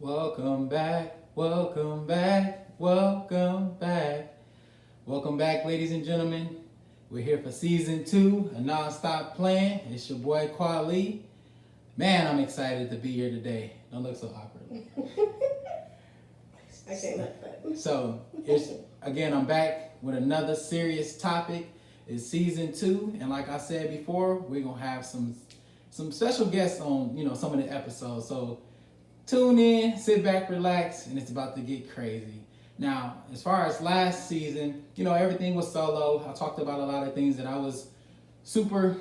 Welcome back, welcome back, welcome back. Welcome back, ladies and gentlemen. We're here for season 2, a non-stop plan. It's your boy Kwali. Man, I'm excited to be here today. Don't look so awkward. I can't let that. So, I'm back with another serious topic. It's season 2, and like I said before, we're gonna have some special guests on some of the episodes. So tune in, sit back, relax, and it's about to get crazy. Now, as far as last season, everything was solo. I talked about a lot of things that I was super,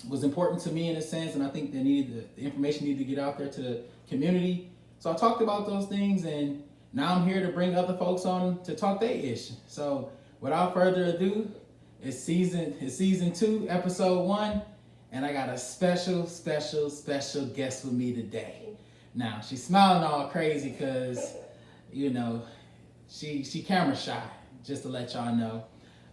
was important to me in a sense, and I think the information needed to get out there to the community. So I talked about those things, and now I'm here to bring other folks on to talk their ish. So without further ado, it's season 2, episode 1. And I got a special guest with me today. Now, she's smiling all crazy because, she camera shy, just to let y'all know.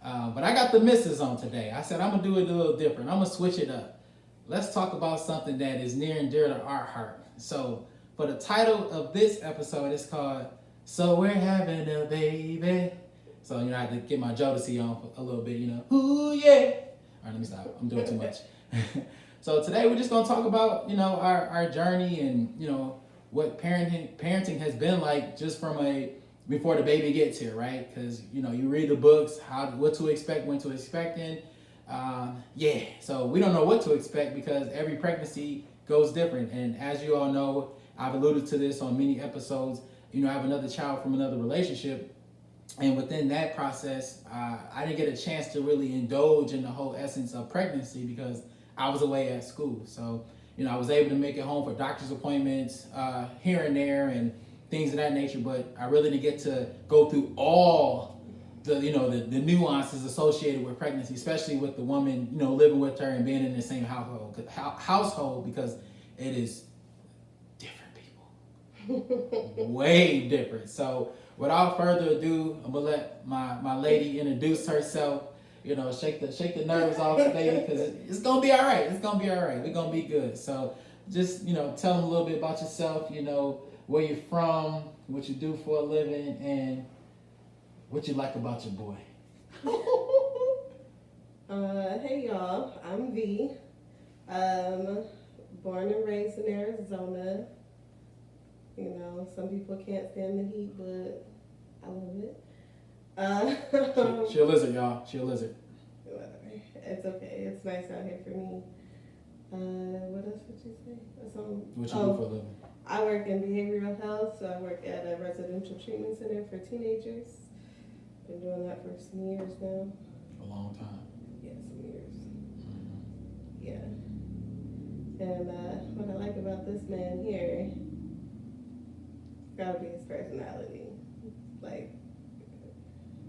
But I got the missus on today. I said, I'm going to do it a little different. I'm going to switch it up. Let's talk about something that is near and dear to our heart. So, for the title of this episode, it's called, So We're Having a Baby. So, I had to get my Jodeci on for a little bit, Ooh, yeah. All right, let me stop. I'm doing too much. So today we're just going to talk about, our journey and, what parenting has been like just from before the baby gets here, right? Because, you read the books, what to expect, when to expect, and so we don't know what to expect because every pregnancy goes different. And as you all know, I've alluded to this on many episodes, I have another child from another relationship. And within that process, I didn't get a chance to really indulge in the whole essence of pregnancy because I was away at school. So, I was able to make it home for doctor's appointments here and there and things of that nature. But I really didn't get to go through all the nuances associated with pregnancy, especially with the woman, living with her and being in the same household because it is different people. Way different. So without further ado, I'm gonna let my lady introduce herself. Shake the nerves off the lady because it's gonna be all right. It's gonna be all right. We're gonna be good. So just tell them a little bit about yourself. Where you're from, what you do for a living, and what you like about your boy. Hey y'all, I'm V. Born and raised in Arizona. Some people can't stand the heat, but I love it. She a lizard, y'all. She a lizard. Whatever. It's okay. It's nice out here for me. What else would you say? What you do for a living? I work in behavioral health, so I work at a residential treatment center for teenagers. Been doing that for some years now. A long time. Yeah, some years. Mm-hmm. Yeah. And what I like about this man here, gotta be his personality. Like,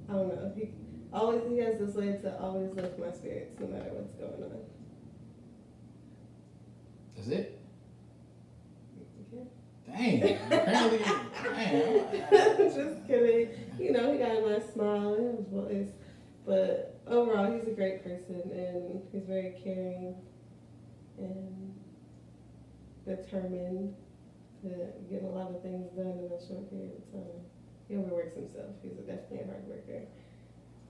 I don't know. He has this way to always lift my spirits no matter what's going on. That's it? Okay. Dang. Apparently, dang. Just kidding. He got a nice smile in his voice. But overall, he's a great person and he's very caring and determined to get a lot of things done in a short period of time. He overworks himself. He's definitely a hard worker.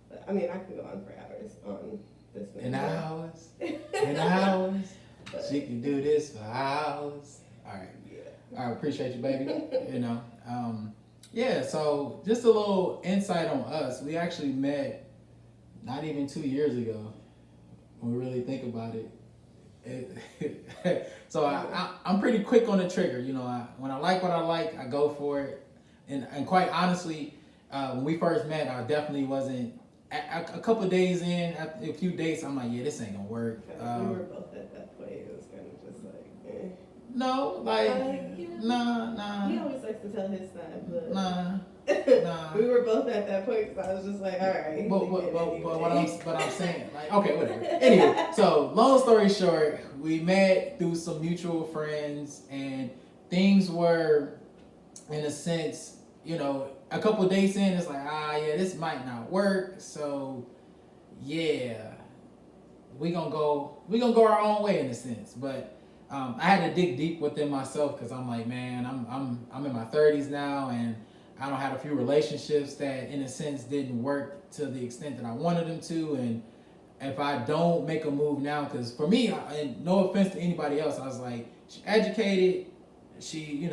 But, I can go on for hours on this man. In hours. She can do this for hours. All right. Yeah. I appreciate you, baby. So just a little insight on us. We actually met not even 2 years ago when we really think about it. So I'm pretty quick on the trigger. When I like what I like, I go for it. And quite honestly, when we first met, I definitely wasn't. A couple of days in, after a few dates, I'm like, yeah, this ain't gonna work. We were both at that point. It was kind of just like, eh. No, nah. He always likes to tell his side, but Nah. we were both at that point, so I was just like, all right. But what I'm saying, like, okay, whatever. Anyway, so long story short, we met through some mutual friends, and things were, in a sense, a couple of days in, it's like, this might not work. So, yeah, we gonna go our own way in a sense. But I had to dig deep within myself because I'm like, man, I'm in my 30s now, and I don't had a few relationships that, in a sense, didn't work to the extent that I wanted them to, and if I don't make a move now, because for me, and no offense to anybody else, I was like, she educated, she,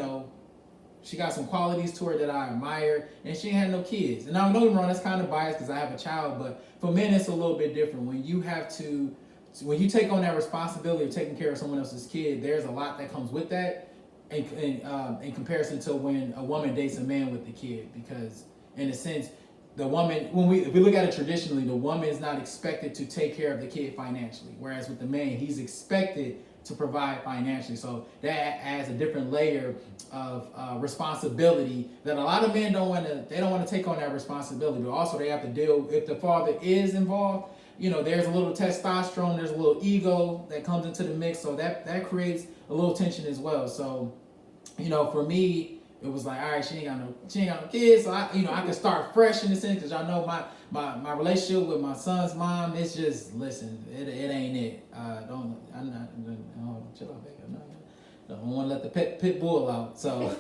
she got some qualities to her that I admire, and she ain't had no kids. And now, don't get me wrong, that's kind of biased because I have a child, but for men, it's a little bit different. When you take on that responsibility of taking care of someone else's kid, there's a lot that comes with that, in comparison to when a woman dates a man with the kid, because in a sense, the woman, if we look at it traditionally, the woman is not expected to take care of the kid financially, whereas with the man, he's expected to provide financially. So that adds a different layer of responsibility that a lot of men don't want to take on that responsibility. But also they have to deal, if the father is involved, there's a little testosterone, there's a little ego that comes into the mix. So that creates a little tension as well. So, for me, it was like, all right, she ain't got no kids, so I can start fresh in a sense, because y'all know my relationship with my son's mom. It's just, listen, it ain't it. Chill out, baby. Don't want to let the pit bull out. So,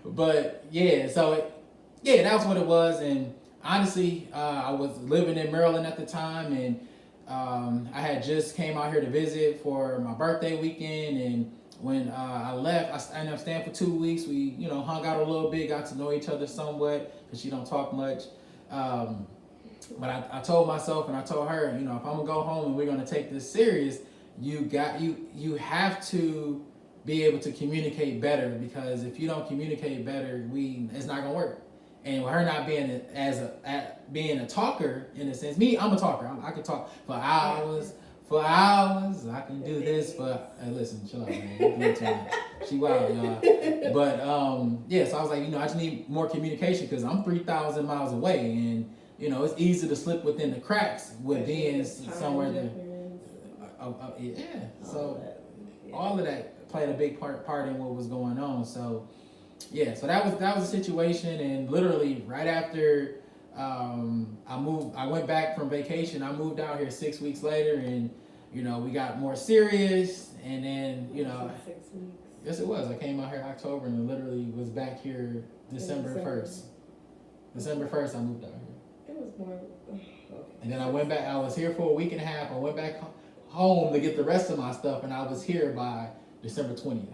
but yeah, that was what it was. And honestly, I was living in Maryland at the time, and I had just came out here to visit for my birthday weekend, and when I left, I ended up staying for 2 weeks. We, hung out a little bit, got to know each other somewhat, because she don't talk much. But I told myself, and I told her, if I'm gonna go home and we're gonna take this serious, you have to be able to communicate better, because if you don't communicate better, it's not gonna work. And with her not being being a talker, in a sense, I'm a talker. I could talk for hours. I can do this, but hey, listen, chill out, man. You're doing too much. She wild, y'all. But so I was like, I just need more communication, because I'm 3,000 miles away, and it's easy to slip within the cracks with being somewhere there. So all of that played a big part in what was going on. So yeah, so that was the situation, and literally right after I went back from vacation. I moved out here 6 weeks later, and we got more serious, and then 6 weeks. Yes, it was. I came out here October, and literally was back here December 1st. December 1st, I moved out here. It was more. Okay. And then I went back. I was here for a week and a half. I went back home to get the rest of my stuff, and I was here by December 20th,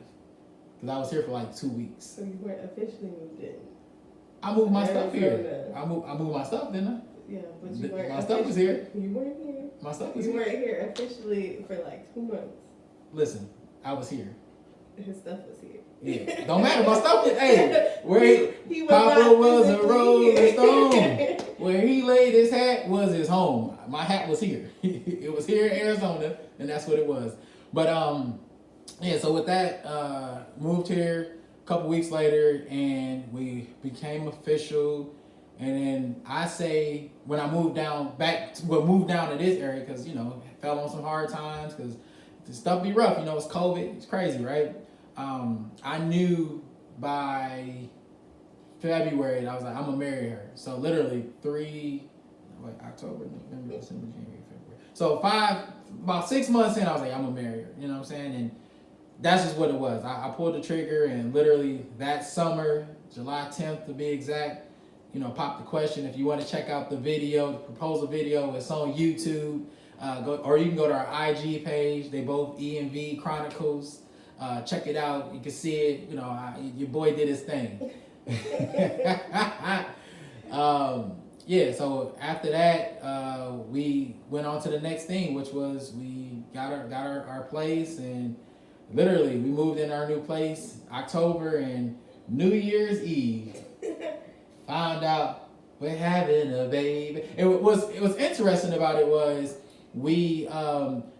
because I was here for like 2 weeks. So you weren't officially moved in. I moved my stuff here. I moved my stuff, didn't I? Yeah, but you weren't. My stuff was here. You weren't here. My stuff was here. You weren't here officially for like 2 months. Listen, I was here. His stuff was here. Yeah, don't matter. My stuff was. Hey, where he Papa was a Rolling Stone. Here. Where he laid his hat was his home. My hat was here. It was here in Arizona, and that's what it was. But so with that, moved here a couple weeks later, and we became official. And then I say, when I moved down to this area, because fell on some hard times, because the stuff be rough. It's COVID. It's crazy, right? I knew by February, and I was like, I'm gonna marry her. So literally October, November, December, January, February. So about 6 months in, I was like, I'm gonna marry her. You know what I'm saying? And that's just what it was. I pulled the trigger, and literally that summer, July 10th to be exact, popped the question. If you want to check out the video, the proposal video, it's on YouTube. Or you can go to our IG page. They both EMV Chronicles. Check it out. You can see it. Your boy did his thing. So after that, we went on to the next thing, which was we got our place, and literally we moved in our new place October, and New Year's Eve found out we're having a baby. It was interesting about it was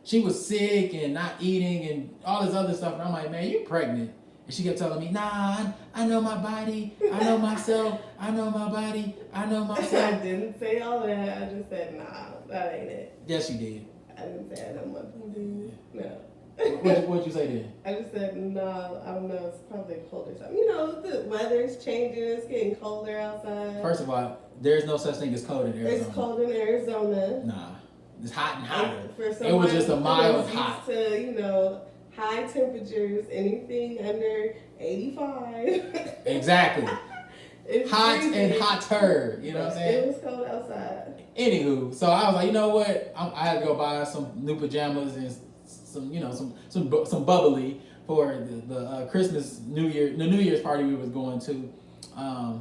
she was sick and not eating and all this other stuff, and I'm like, man, you pregnant? And she kept telling me, nah, I know my body, I know myself, I know my body, I know myself. I didn't say all that. I just said, nah, that ain't it. Yes, you did. I didn't say I know my body. No. What'd you say then? I just said, no, I don't know, it's probably cold or something. The weather's changing, it's getting colder outside. First of all, there's no such thing as cold in Arizona. It's cold in Arizona. Nah. it's hot and hotter. And for It was just a someone mild who's hot. used to, high temperatures, anything under 85. Exactly. It's Hot freezing. and hotter. You know what I'm saying? It was cold outside. Anywho, so I was like, you know what? I had to go buy some new pajamas and some bubbly for the Christmas New Year's party we was going to.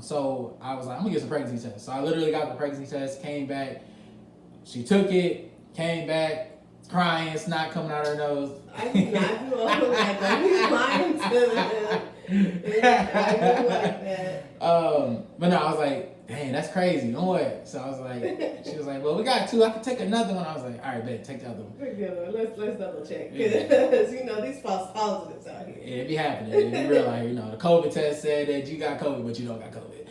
So I was like, I'm gonna get some pregnancy tests. So I literally got the pregnancy test, came back. She took it, came back, crying, snot coming out her nose. I did not do all of that. Don't be lying to them. I do like that. But no, I was like, dang, that's crazy. No way. So I was like, she was like, well, we got two. I can take another one. I was like, all right, bet, take the other one. Let's double check, because these false positives out here. Yeah, it be happening. It be real out here. The COVID test said that you got COVID, but you don't got COVID.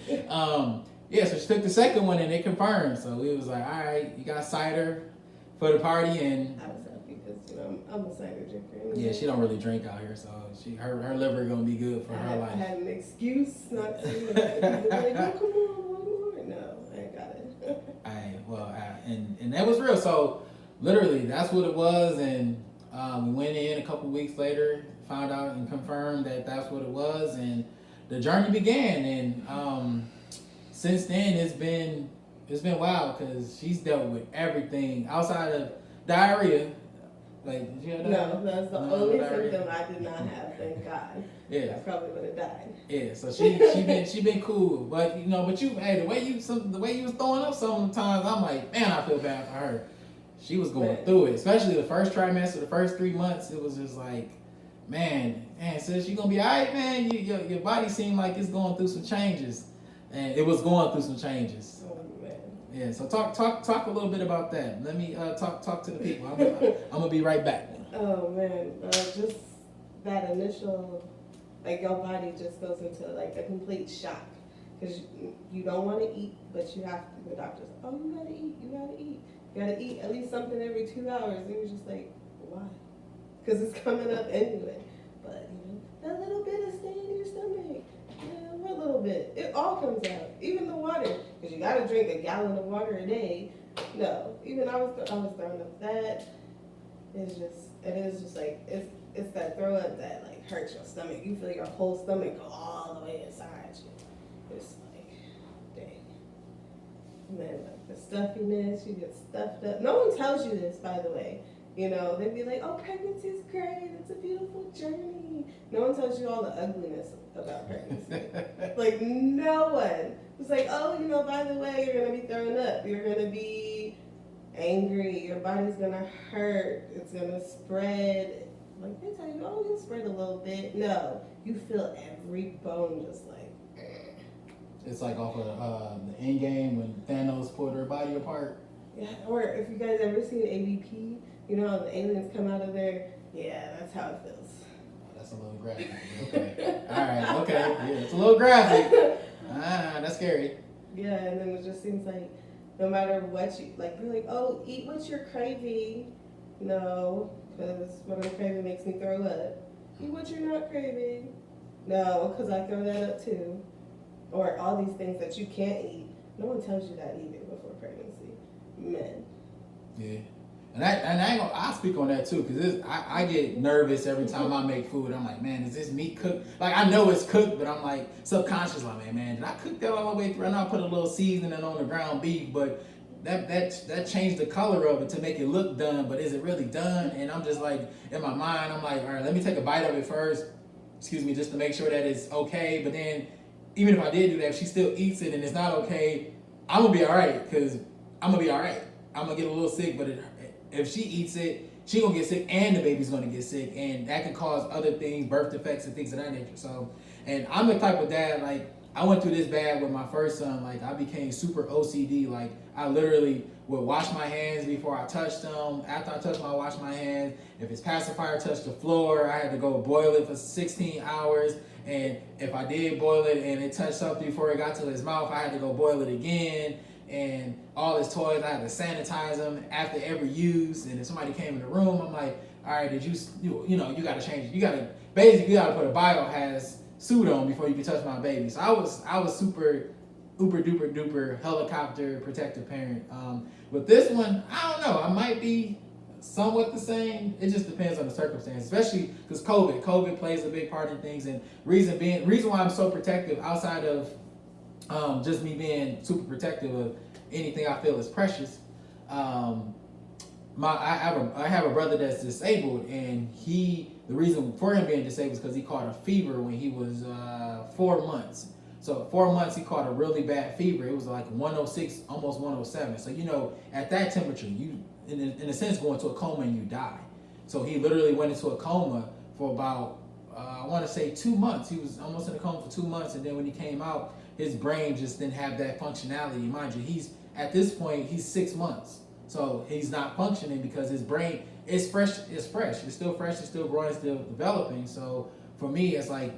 Yeah, so she took the second one and it confirmed. So we was like, all right, you got cider for the party, and I was happy because I'm a cider drinker. yeah, she don't really drink out here, so her liver gonna be good for her I life. had an excuse not to. Like, oh, come on, one more. No, I ain't got it. And that was real. So literally, that's what it was, and we went in a couple weeks later, found out and confirmed that that's what it was, and the journey began. And since then, it's been wild because she's dealt with everything outside of diarrhea. Like, did you have diarrhea? No, that's the only symptom I did not have. Thank God. Yeah. I probably would have died. Yeah, so she been cool, but hey, the way you was throwing up sometimes, I'm like, man, I feel bad for her. She was going through it, especially the first trimester, the first 3 months. It was just like, man, sis, you gonna be all right, man. Your body seemed like it's going through some changes, and it was going through some changes. Oh man. Yeah, so talk a little bit about that. Let me talk to the people. I'm gonna be right back. Oh man, just that initial, like your body just goes into like a complete shock because you don't want to eat, but you have to. The doctor's, oh, you gotta eat, you gotta eat at least something every 2 hours. And you're just like, why? Because it's coming up anyway. But that little bit of stay in your stomach. Yeah, what little bit? It all comes out, even the water, because you gotta drink a gallon of water a day. No, even I was throwing up that. It is just like it's that throw up that like hurts your stomach. You feel your whole stomach go all the way inside you. It's like, dang. And then like the stuffiness, you get stuffed up. No one tells you this, by the way. They'd be like, oh, pregnancy is great. It's a beautiful journey. No one tells you all the ugliness about pregnancy. Like, no one. It's like, oh, by the way, you're going to be throwing up. You're going to be angry. Your body's going to hurt. It's going to spread. Like, they tell you, oh, you'll spread a little bit. No. You feel every bone just like, It's like off of the Endgame when Thanos pulled her body apart. Yeah, or if you guys ever seen AVP, the aliens come out of there. Yeah, that's how it feels. Oh, that's a little graphic. Okay. All right. Okay. Yeah, it's a little graphic. That's scary. Yeah, and then it just seems like no matter what you like, be like, oh, eat what you're craving. No, because what I'm craving makes me throw up. Eat what you're not craving. No, because I throw that up too. Or all these things that you can't eat. No one tells you that either before pregnancy. Men. Yeah. And I'll speak on that too, because I get nervous every time I make food. I'm like, man, is this meat cooked? Like, I know it's cooked, but I'm like subconscious, like, man, did I cook that all the way through? I know I put a little seasoning on the ground beef, but that changed the color of it to make it look done, but is it really done? And I'm just like, in my mind, I'm like, all right, let me take a bite of it first, just to make sure that it's okay. But then, even if I did do that, if she still eats it and it's not okay, I'm gonna be all right, because I'm gonna be all right. I'm gonna get a little sick, but if she eats it, she gonna get sick and the baby's gonna get sick, and that can cause other things, birth defects and things of that nature. So, and I'm the type of dad, like, I went through this bad with my first son. Like, I became super OCD. Like, I literally would wash my hands before I touched them. After I touched them, I wash my hands. If his pacifier touched the floor, I had to go boil it for 16 hours. And if I did boil it and it touched something before it got to his mouth, I had to go boil it again. And all his toys, I had to sanitize them after every use. And if somebody came in the room, I'm like, all right, you got to change it. You got to put a biohazard suit on before you can touch my baby. So I was super uber duper duper helicopter protective parent. With this one, I don't know. I might be somewhat the same. It just depends on the circumstance, especially because COVID plays a big part in things, and reason why I'm so protective outside of just me being super protective of anything I feel is precious. I have a brother that's disabled, and the reason for him being disabled is because he caught a fever when he was 4 months. So 4 months he caught a really bad fever. It was like 106, almost 107. So at that temperature, you in a sense go into a coma and you die. So he literally went into a coma for about I want to say 2 months. He was almost in a coma for 2 months, and then when he came out, his brain just didn't have that functionality. Mind you, at this point he's 6 months. So he's not functioning because his brain is fresh. It's fresh. It's still fresh. It's still growing. It's still developing. So for me, it's like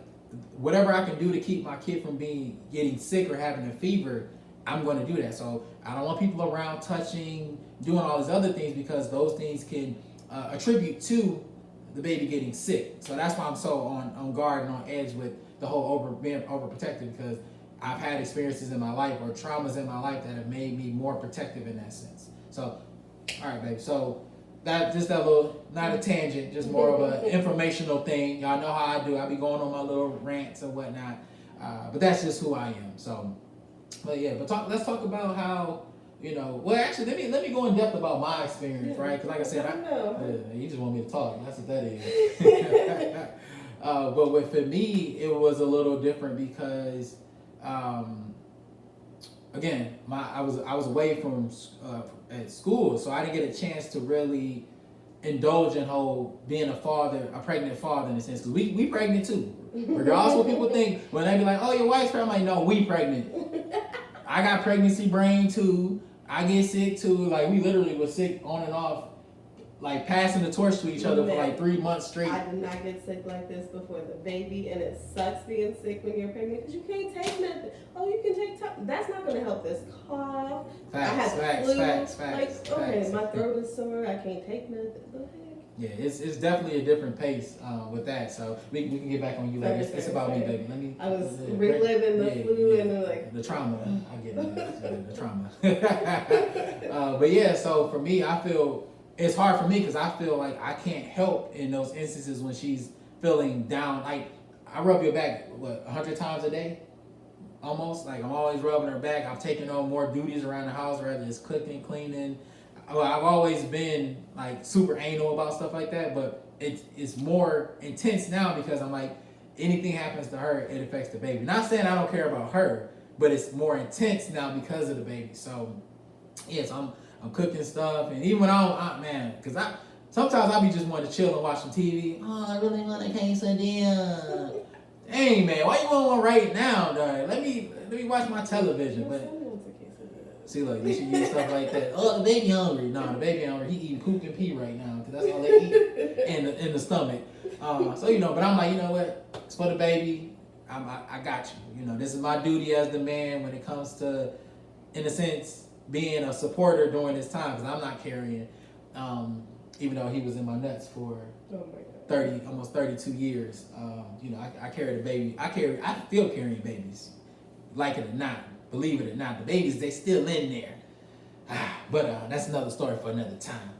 whatever I can do to keep my kid from getting sick or having a fever, I'm going to do that. So I don't want people around touching, doing all these other things because those things can attribute to the baby getting sick. So that's why I'm so on guard and on edge with the whole being overprotective, because I've had experiences in my life or traumas in my life that have made me more protective in that sense. So, all right, babe. So that little, not a tangent, just more of an informational thing. Y'all know how I do. I be going on my little rants and whatnot. But that's just who I am. So, but yeah. Let's talk about how Well, actually, let me go in depth about my experience, right? Because like I said, you just want me to talk. That's what that is. But for me, it was a little different because. Again, I was away from at school, so I didn't get a chance to really indulge in being a pregnant father in a sense. Because we pregnant too. Regardless of what people think, when they be like, "Oh, your wife's pregnant," I'm like, "No, we pregnant." I got pregnancy brain too. I get sick too. Like we literally was sick on and off, like passing the torch to each other for like 3 months straight. I did not get sick like this before the baby, and it sucks being sick when you're pregnant because you can't take nothing. Oh, you can take time. That's not going to help this cough. Facts. Okay, my throat is sore. I can't take nothing. Yeah, it's definitely a different pace with that. So we can get back on you later. It's about me, baby. I was reliving the flu and the trauma. I get it. The trauma. But yeah, so for me, I feel it's hard for me because I feel like I can't help in those instances when she's feeling down. Like I rub your back 100 times a day, almost. Like I'm always rubbing her back. I've taken on more duties around the house, whether it's cooking, cleaning. I've always been like super anal about stuff like that, but it's more intense now because I'm like, anything happens to her, it affects the baby. Not saying I don't care about her, but it's more intense now because of the baby. So yes, I'm cooking stuff, and even when because sometimes I be just wanting to chill and watch some TV. Oh, I really want a quesadilla. Hey man, why you want one right now, dog? Let me watch my television. But see, look, you should use stuff like that. Oh, the baby hungry. No, the baby hungry. He eating poop and pee right now because that's all they eat in the stomach. So but I'm like, you know what? It's for the baby. I got you. This is my duty as the man when it comes to, in a sense, being a supporter during this time because I'm not carrying, even though he was in my nuts for 30, almost 32 years. I carried a baby. I still carrying babies, like it or not. Believe it or not, the babies, they still in there. But that's another story for another time.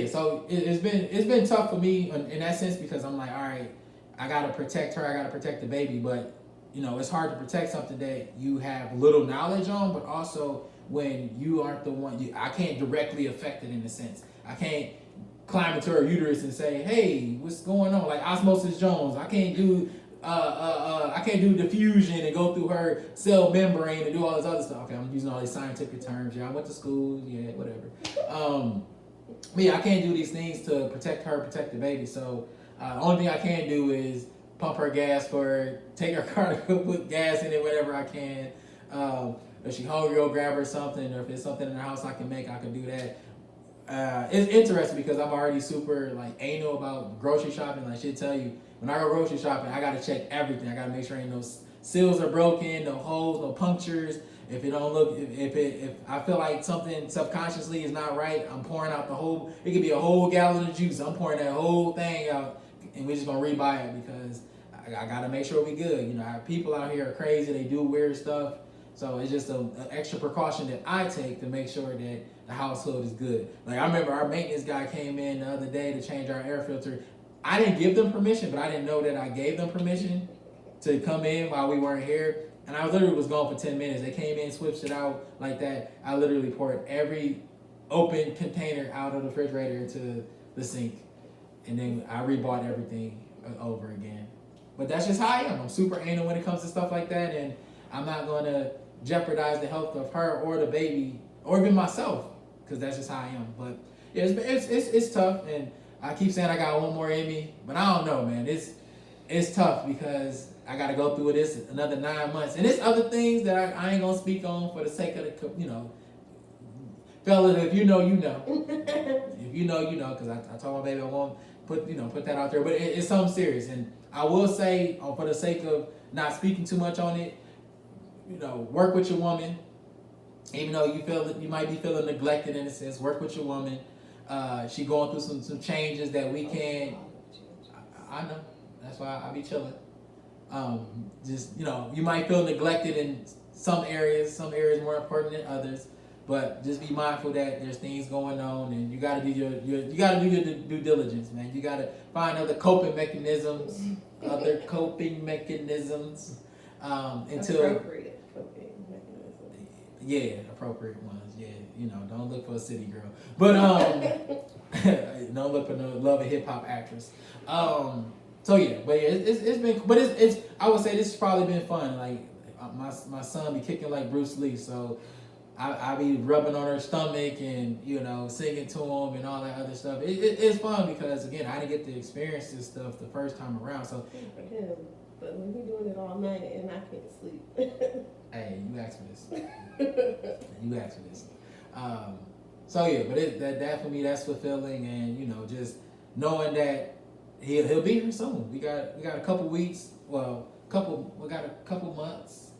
So it's been tough for me in that sense because I'm like, all right, I gotta protect her, I gotta protect the baby, but it's hard to protect something that you have little knowledge on, but also when you aren't the one, I can't directly affect it in a sense. I can't climb into her uterus and say, hey, what's going on? Like Osmosis Jones, I can't do diffusion and go through her cell membrane and do all this other stuff. Okay, I'm using all these scientific terms. Yeah, I went to school. Yeah, whatever. I can't do these things to protect her, protect the baby. So the only thing I can do is pump her gas for her, take her car to put gas in it, whatever I can. If she hungry, go grab her something, or if there's something in the house I can make, I can do that. It's interesting because I'm already super anal about grocery shopping. Like she'll tell you, when I go grocery shopping, I gotta check everything. I gotta make sure ain't no seals are broken, no holes, no punctures. If it don't look, if I feel like something subconsciously is not right, I'm pouring out it could be a whole gallon of juice. I'm pouring that whole thing out, and we're just gonna rebuy it because I gotta make sure we good. People out here are crazy. They do weird stuff. So it's just an extra precaution that I take to make sure that the household is good. Like I remember our maintenance guy came in the other day to change our air filter. I didn't give them permission, but I didn't know that I gave them permission to come in while we weren't here. And I literally was gone for 10 minutes. They came in, switched it out like that. I literally poured every open container out of the refrigerator into the sink. And then I rebought everything over again. But that's just how I am. I'm super anal when it comes to stuff like that. And I'm not going to jeopardize the health of her or the baby or even myself, because that's just how I am. But yeah, it's tough. And I keep saying I got one more in me. But I don't know, man. It's tough because I got to go through this another 9 months. And there's other things that I ain't going to speak on for the sake of the, fellas, if you know, you know. If you know, you know, because I told my baby I won't put that out there. But it's something serious. And I will say, for the sake of not speaking too much on it, work with your woman. Even though you feel that you might be feeling neglected in a sense, work with your woman. She going through some changes that we can't. I know. That's why I be chilling. You might feel neglected in some areas more important than others, but just be mindful that there's things going on, and you got to do your due diligence, man. You got to find other coping mechanisms, until appropriate coping mechanisms. Yeah, appropriate ones. Yeah, don't look for a city girl, but don't look for no Love and Hip Hop actress. It's been, but it's I would say this has probably been fun. Like my son be kicking like Bruce Lee, so I be rubbing on her stomach and singing to him and all that other stuff. It's fun because again I didn't get to experience this stuff the first time around. So for him, but when he doing it all night and I can't sleep. Hey, you asked for this. You asked for this. But that for me that's fulfilling, and just knowing that he'll be here soon. We got a couple weeks. Well, we got a couple months.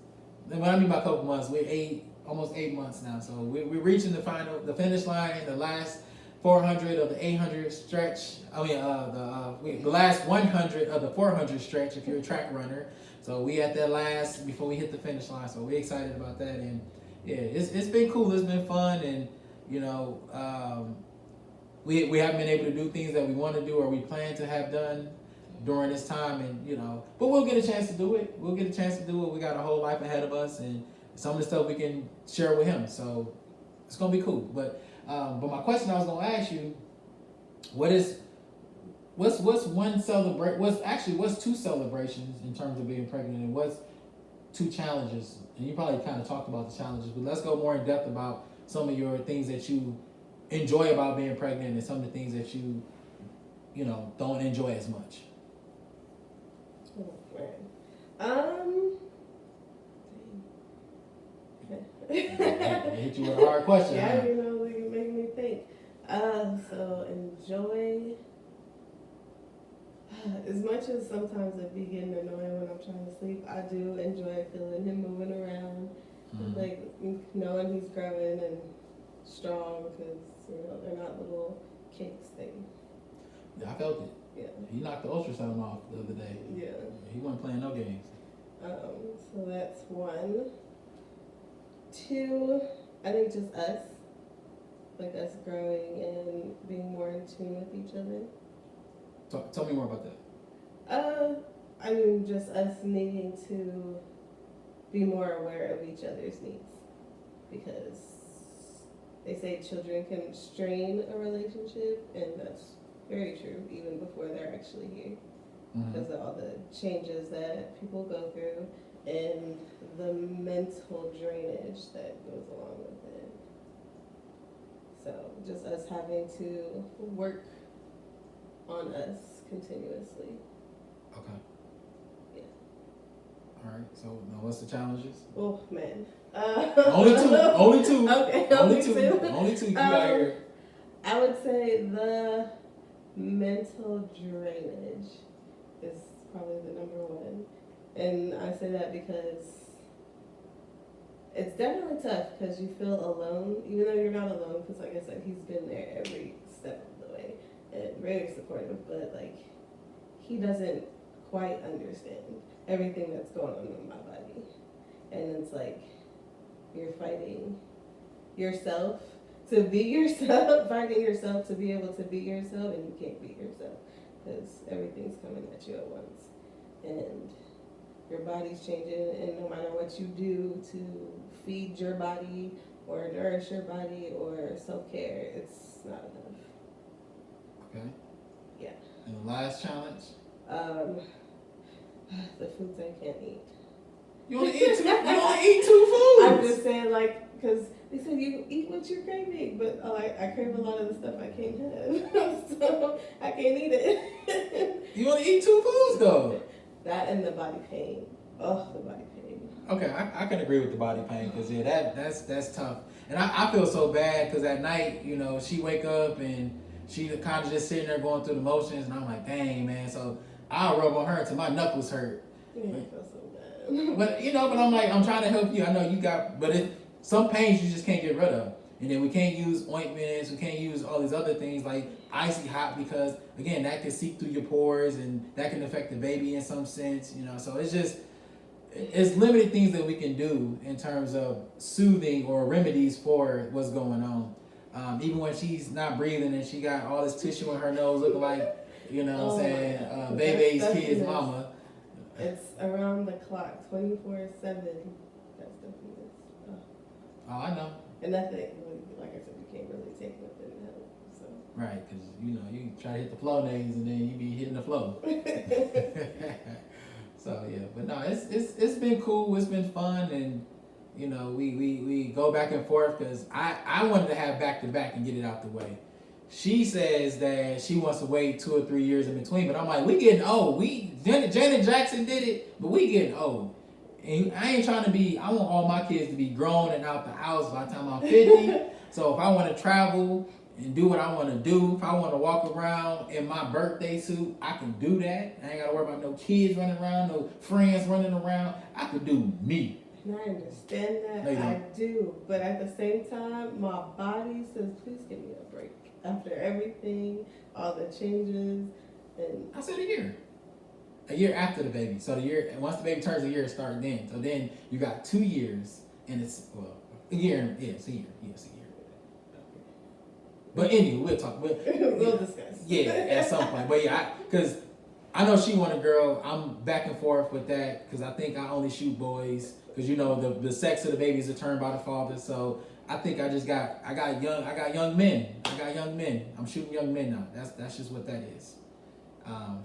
And when I mean by a couple months, we're almost 8 months now. So we're reaching the finish line, the last 400 of the 800 stretch. I mean, the last 100 of the 400 stretch if you're a track runner. So we at that last before we hit the finish line. So we're excited about that, and yeah, it's been cool. It's been fun, and we haven't been able to do things that we want to do or we plan to have done during this time, and but we'll get a chance to do it. We got a whole life ahead of us, and some of the stuff we can share with him. So it's gonna be cool. But my question I was gonna ask you, what's two celebrations in terms of being pregnant, and what's two challenges? And you probably kind of talked about the challenges, but let's go more in depth about some of your things that you enjoy about being pregnant and some of the things that you don't enjoy as much. Oh, man. I hit you with a hard question. Yeah, it made me think. So enjoy. As much as sometimes it be getting annoying when I'm trying to sleep, I do enjoy feeling him moving around, like knowing he's growing and strong, because they're not little kicks. Yeah, I felt it. Yeah. He knocked the ultrasound off the other day. Yeah. He wasn't playing no games. So that's one. Two, I think just us, like us growing and being more in tune with each other. Tell me more about that. I mean, just us needing to be more aware of each other's needs, because they say children can strain a relationship, and that's very true, even before they're actually here, because of all the changes that people go through and the mental drainage that goes along with it. So just us having to work on us continuously. Okay. Yeah. All right. So now, what's the challenges? Oh man. Only two. Okay. Only two. You got here. I would say the mental drainage is probably the number one. And I say that because it's definitely tough, because you feel alone, even though you're not alone, because like I said, he's been there every step of the way and very supportive, but like he doesn't quite understand everything that's going on in my body. And it's like you're fighting yourself to be yourself, fighting yourself to be able to be yourself, and you can't be yourself because everything's coming at you at once, and your body's changing, and no matter what you do to feed your body or nourish your body or self-care, it's not enough. Okay. Yeah. And the last challenge? The foods I can't eat. You only eat two foods. I'm just saying, like, because they said you eat what you're craving, but I crave a lot of the stuff I can't have, so I can't eat it. You only eat two foods though. That and the body pain. Oh, the body pain. Okay, I can agree with the body pain because yeah, that's tough. And I feel so bad because at night, you know, she wake up and she kind of just sitting there going through the motions, and I'm like, dang man. So I'll rub on her until my knuckles hurt. Yeah, I feel so bad. But you know, I'm like, I'm trying to help you. I know you got, but some pains you just can't get rid of. And then we can't use ointments, we can't use all these other things like icy hot because again that can seep through your pores and that can affect the baby in some sense, you know. So it's limited things that we can do in terms of soothing or remedies for what's going on. Even when she's not breathing and she got all this tissue in her nose looking like, you know what I'm saying, Bebe's kid's mama. It's around the clock, 24/7. That's definitely it. Oh, I know. And nothing, like I said, you can't really take nothing help. So. Right, because you know you try to hit the flow names and then you be hitting the flow. So yeah, but no, it's been cool. It's been fun, and you know we go back and forth because I wanted to have back to back and get it out the way. She says that she wants to wait 2 or 3 years in between, but I'm like, we getting old. Janet Jackson did it, but we getting old. And I ain't trying to be, I want all my kids to be grown and out the house by the time I'm 50. So if I want to travel and do what I want to do, if I want to walk around in my birthday suit, I can do that. I ain't got to worry about no kids running around, no friends running around. I can do me. And I understand that. No, you don't. I do. But at the same time, my body says, please give me a break. After everything, all the changes, and I said a year. A year after the baby. So the year, once the baby turns a year, it starts then. So then you got 2 years, and it's, well, a year, yeah, it's a year. Yeah, it's a year. But anyway, we'll talk. we'll discuss. Yeah, at some point. But yeah, because I know she want a girl. I'm back and forth with that because I think I only shoot boys because you know the sex of the baby is determined by the father. So I think I got young men. I'm shooting young men now. That's just what that is.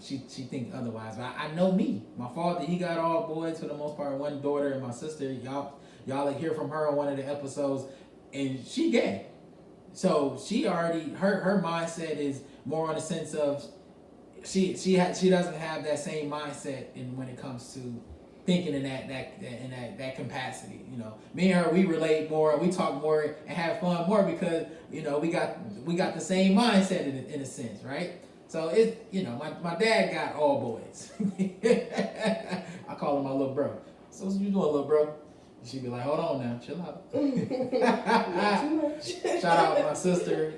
She think otherwise, but I know me. My father, he got all boys for the most part. One daughter and my sister. Y'all will hear from her on one of the episodes, and she gay. So she already her mindset is more on the sense of she doesn't have that same mindset in when it comes to thinking in that capacity. You know, me and her, we relate more, we talk more and have fun more because you know we got the same mindset in a sense, right? So it, you know, my dad got all boys. I call him my little bro. So what you doing, little bro? And she'd be like, hold on now, chill out. Not too much. Shout out my sister,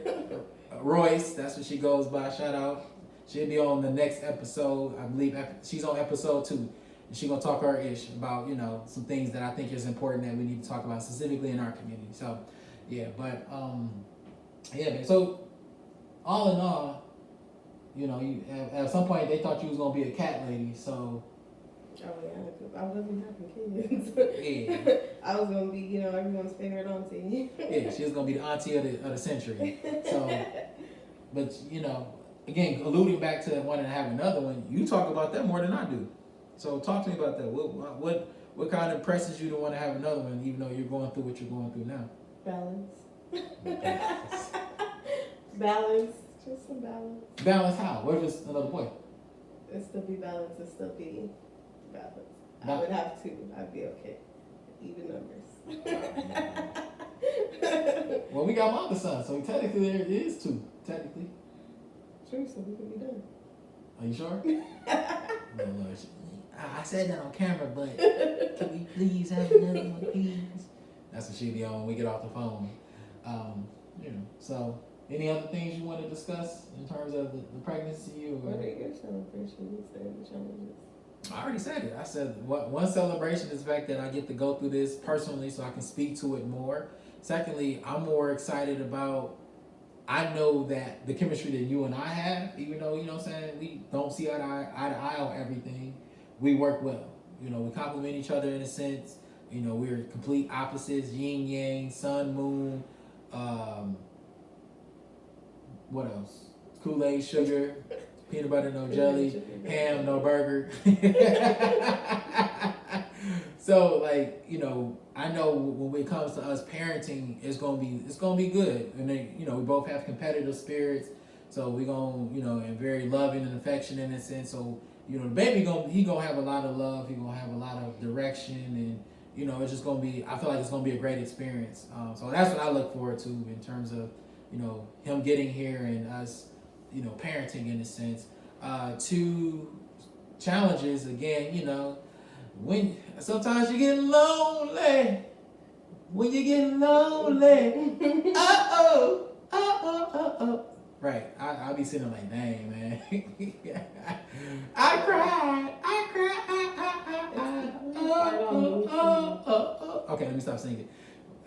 Royce. That's what she goes by. Shout out. She'll be on the next episode. I believe she's on episode 2. And she's going to talk her ish about, you know, some things that I think is important that we need to talk about specifically in our community. So, yeah, but, yeah, man. So, all in all, you know, you at some point they thought you was gonna be a cat lady, so. Oh yeah, because I wasn't having kids. Yeah. I was gonna be, you know, everyone's favorite auntie. Yeah, she was gonna be the auntie of the century. So, but you know, again, alluding back to wanting to have another one, you talk about that more than I do. So talk to me about that. What kind of presses you to want to have another one, even though you're going through what you're going through now? Balance. Balance. Just some balance. Balance how? What if it's another boy? It still be balanced. It still be balance. I would have 2. I'd be okay. Even numbers. Well, we got my other son, so technically there is 2. Technically. True, so we can be done. Are you sure? No, Lord. I said that on camera, but can we please have another one, please? That's what she'll be on when we get off the phone. You know, so any other things you want to discuss in terms of the pregnancy or? What are your celebrations and challenges? I already said it. I said one celebration is the fact that I get to go through this personally, so I can speak to it more. Secondly, I'm more excited about. I know that the chemistry that you and I have, even though you know what I'm saying we don't see eye to eye on everything, we work well. You know, we complement each other in a sense. You know, we're complete opposites, yin yang, sun, moon. Um, what else? Kool-Aid, sugar, peanut butter, no jelly, ham, no burger. So like, you know, I know when it comes to us parenting, it's gonna be good. And then, you know, we both have competitive spirits, so we gonna, you know, and very loving and affectionate in a sense. So, you know, the baby he gonna have a lot of love, he gonna have a lot of direction, and you know, it's just gonna be. I feel like it's gonna be a great experience. So that's what I look forward to in terms of, you know, him getting here and us, you know, parenting in a sense. Two challenges again, you know, when sometimes you get lonely. When you get lonely, oh. Right, I'll be sitting like, dang, man. I cried. Okay, let me stop singing.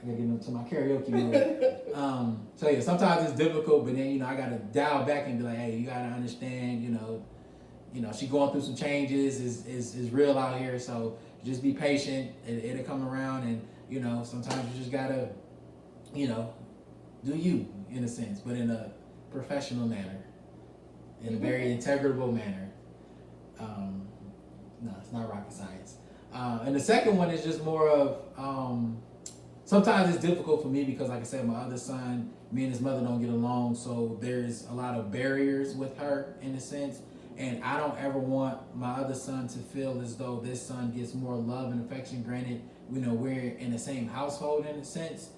I gotta get into my karaoke mode. So yeah, sometimes it's difficult, but then, you know, I gotta dial back and be like, hey, you gotta understand, you know, she going through some changes, is real out here, so just be patient. It'll come around, and you know, sometimes you just gotta, you know, do you in a sense, but in a professional manner, in a very integrable manner. No, it's not rocket science. And the second one is just more of, sometimes it's difficult for me because, like I said, my other son, me and his mother don't get along, so there's a lot of barriers with her in a sense. And I don't ever want my other son to feel as though this son gets more love and affection. Granted, you know, we're in the same household in a sense.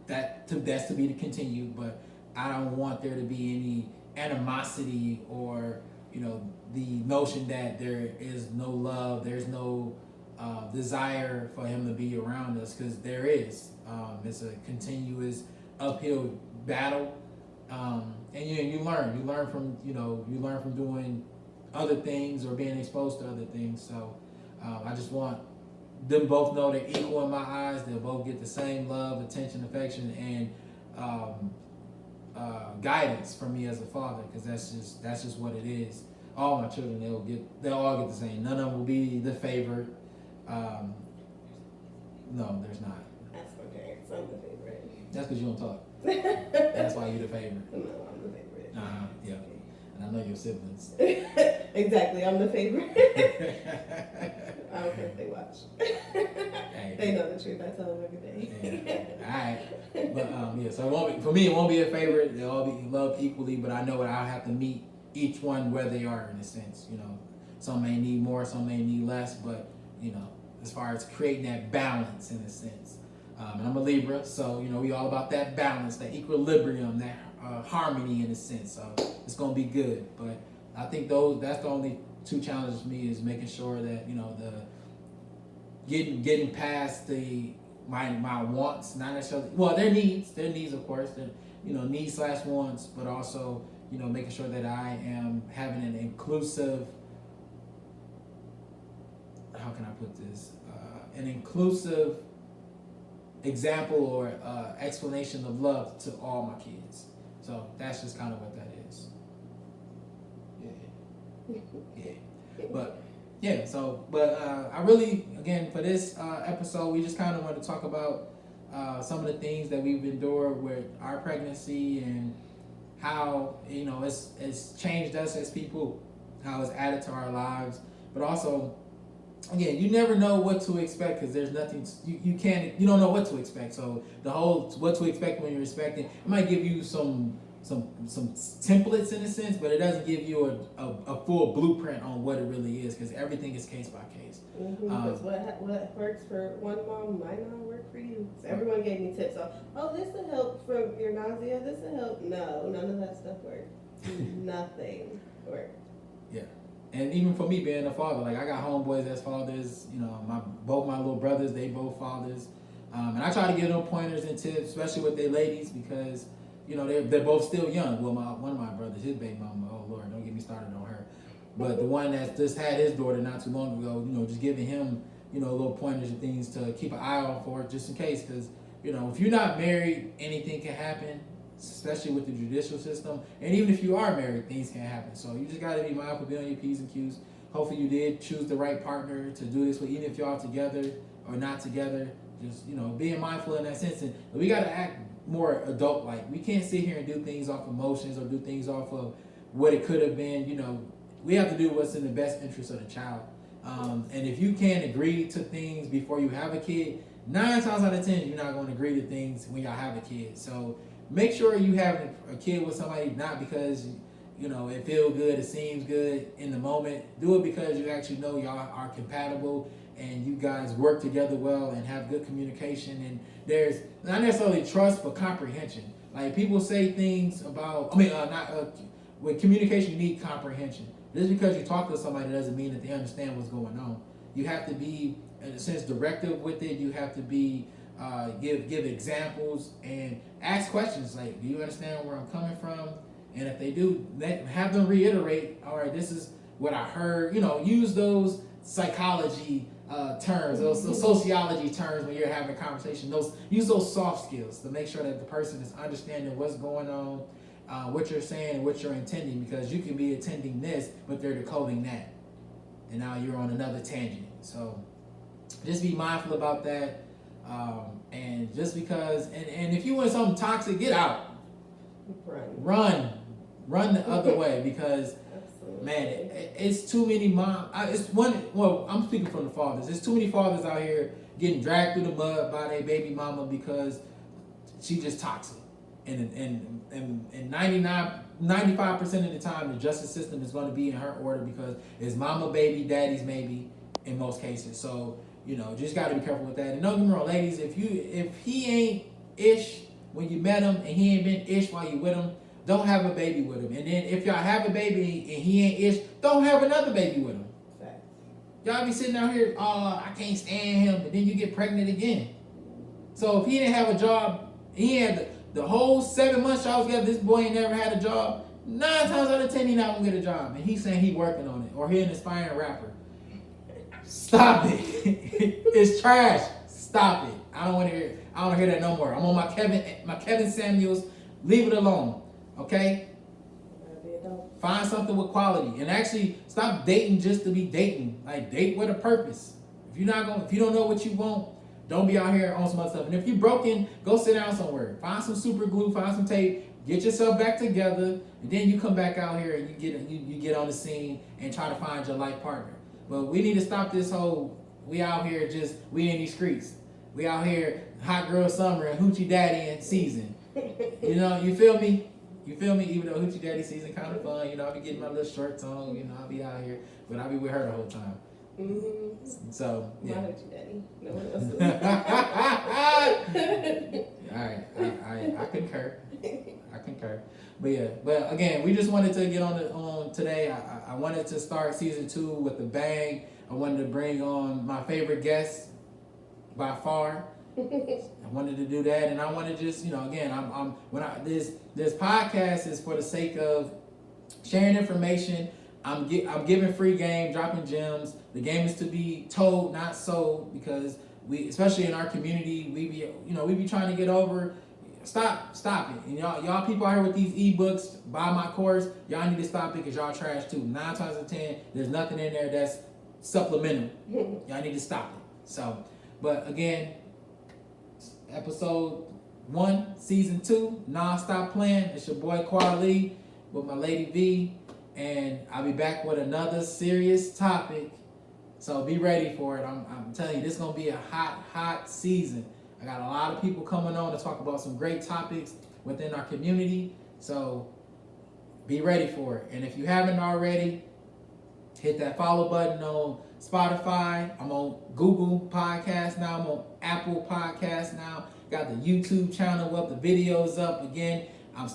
That's to be continued, but I don't want there to be any animosity or, you know, the notion that there is no love, there's no desire for him to be around us, because there is. It's a continuous uphill battle. And you learn from, you learn from doing other things or being exposed to other things. So I just want them both know they're equal in my eyes. They'll both get the same love, attention, affection, and guidance from me as a father, because that's just what it is. All my children, they'll all get the same. None of them will be the favorite. No, there's not. That's my parents. I'm the favorite. That's because you don't talk. That's why you're the favorite. No, I'm the favorite. Yeah. And I know your siblings. Exactly, I'm the favorite. I don't care if they watch. Hey. They know the truth. I tell them every day. Yeah. All right. But yeah, so it won't be a favorite. They'll all be loved equally, but I know that I'll have to meet each one where they are in a sense. You know, some may need more, some may need less, but you know, as far as creating that balance in a sense. And I'm a Libra, so you know, we all about that balance, that equilibrium, that harmony in a sense. So it's gonna be good. But I think that's the only two challenges for me, is making sure that, you know, the getting past my wants, not necessarily, well, their needs of course, you know, needs / wants, but also, you know, making sure that I am having an inclusive, how can I put this, an inclusive example or explanation of love to all my kids. So that's just kind of what that is. Yeah. But yeah, so, but I really, again, for this episode, we just kind of want to talk about some of the things that we've endured with our pregnancy, and how, you know, it's changed us as people, how it's added to our lives, but also, again, you never know what to expect, because there's nothing, you don't know what to expect. So the whole what to expect when you're expecting, it might give you some templates in a sense, but it doesn't give you a full blueprint on what it really is, because everything is case by case. Because what works for one mom might not work for you. So everyone gave me tips on, oh, this will help from your nausea, this will help. No, none of that stuff worked. Nothing worked. Yeah. And even for me being a father, like I got homeboys as fathers, you know, both my little brothers, they both fathers. And I try to give them pointers and tips, especially with their ladies, because, you know, they're both still young. Well, one of my brothers, his baby mama, oh Lord, don't get me started on her. But the one that just had his daughter not too long ago, just giving him, little pointers and things to keep an eye on for just in case. Because, if you're not married, anything can happen, especially with the judicial system. And even if you are married, things can happen. So you just got to be mindful, be on your P's and Q's. Hopefully you did choose the right partner to do this with, even if y'all together or not together. Just, being mindful in that sense. And we got to act more adult-like. We can't sit here and do things off emotions or do things off of what it could have been. We have to do what's in the best interest of the child. And if you can't agree to things before you have a kid, 9 times out of 10, you're not going to agree to things when y'all have a kid. So make sure you have a kid with somebody, not because, it feels good, it seems good in the moment. Do it because you actually know y'all are compatible and you guys work together well and have good communication. And there's not necessarily trust, but comprehension. Like people say things about, with communication, you need comprehension. Just because you talk to somebody doesn't mean that they understand what's going on. You have to be, in a sense, directive with it. You have to be, give examples and ask questions like, do you understand where I'm coming from? And if they do, have them reiterate, all right, this is what I heard. Use those psychology terms, those sociology terms when you're having a conversation. Use those soft skills to make sure that the person is understanding what's going on, what you're saying and what you're intending, because you can be intending this, but they're decoding that. And now you're on another tangent. So just be mindful about that. And just because, and if you want something toxic, get out. Run the other way, because man, it's too many moms. I'm speaking from the fathers. There's too many fathers out here getting dragged through the mud by their baby mama because she's just toxic. And 95% of the time, the justice system is going to be in her order because it's mama baby, daddy's maybe in most cases. So just got to be careful with that. And don't get me wrong, ladies, if he ain't ish when you met him and he ain't been ish while you with him, don't have a baby with him. And then if y'all have a baby and he ain't ish, don't have another baby with him. Facts. Y'all be sitting out here, I can't stand him, but then you get pregnant again. So if he didn't have a job, he had the whole 7 months y'all was together, this boy ain't never had a job. 9 times out of 10, he not gonna get a job. And he's saying he working on it, or he an aspiring rapper. Stop it. It's trash. Stop it. I don't want to hear that no more. I'm on my Kevin Samuels. Leave it alone. Okay? Find something with quality. And actually stop dating just to be dating. Like, date with a purpose. If you don't know what you want, don't be out here on some other stuff. And if you're broken, go sit down somewhere. Find some super glue, find some tape, get yourself back together, and then you come back out here and you get on the scene and try to find your life partner. But we need to stop this whole, we out here we in these streets. We out here, hot girl summer and hoochie daddy in season. You feel me? Even though hoochie daddy season kind of fun, I'll be getting my little shorts on, I'll be out here, but I'll be with her the whole time. Mm-hmm. So, yeah. My hoochie daddy. No one else. All right, I concur. But yeah, but again, we just wanted to get on today. I wanted to start season 2 with a bang. I wanted to bring on my favorite guest by far. I wanted to do that, and I want to just, again, this podcast is for the sake of sharing information. I'm giving free game, dropping gems. The game is to be told, not sold, because we, especially in our community, we be trying to get over. Stop it. And y'all people out here with these ebooks, buy my course. Y'all need to stop it because y'all trash too. 9 times out of 10, there's nothing in there that's supplemental. Y'all need to stop it. So, but again, episode 1, season 2, non-stop playing. It's your boy Quali with my lady V, and I'll be back with another serious topic. So be ready for it. I'm telling you, this is gonna be a hot season. I got a lot of people coming on to talk about some great topics within our community. So be ready for it. And if you haven't already, hit that follow button on Spotify. I'm on Google Podcasts now. I'm on Apple Podcasts now. Got the YouTube channel up. The videos up. Again, I'm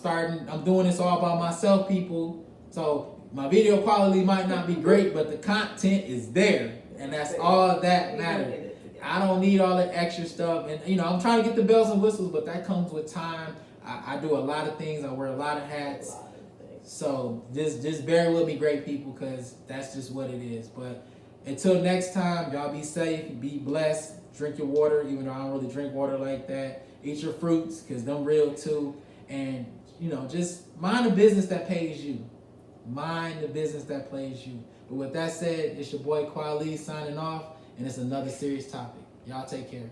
doing this all by myself, people. So my video quality might not be great, but the content is there. And that's all that matters. I don't need all that extra stuff. And, I'm trying to get the bells and whistles, but that comes with time. I do a lot of things. I wear a lot of hats. So just bear with me, great people, because that's just what it is. But until next time, y'all be safe, be blessed, drink your water, even though I don't really drink water like that. Eat your fruits, because them real too. And, just mind the business that pays you. Mind the business that pays you. But with that said, it's your boy Kwali signing off, and it's another serious topic. Y'all take care.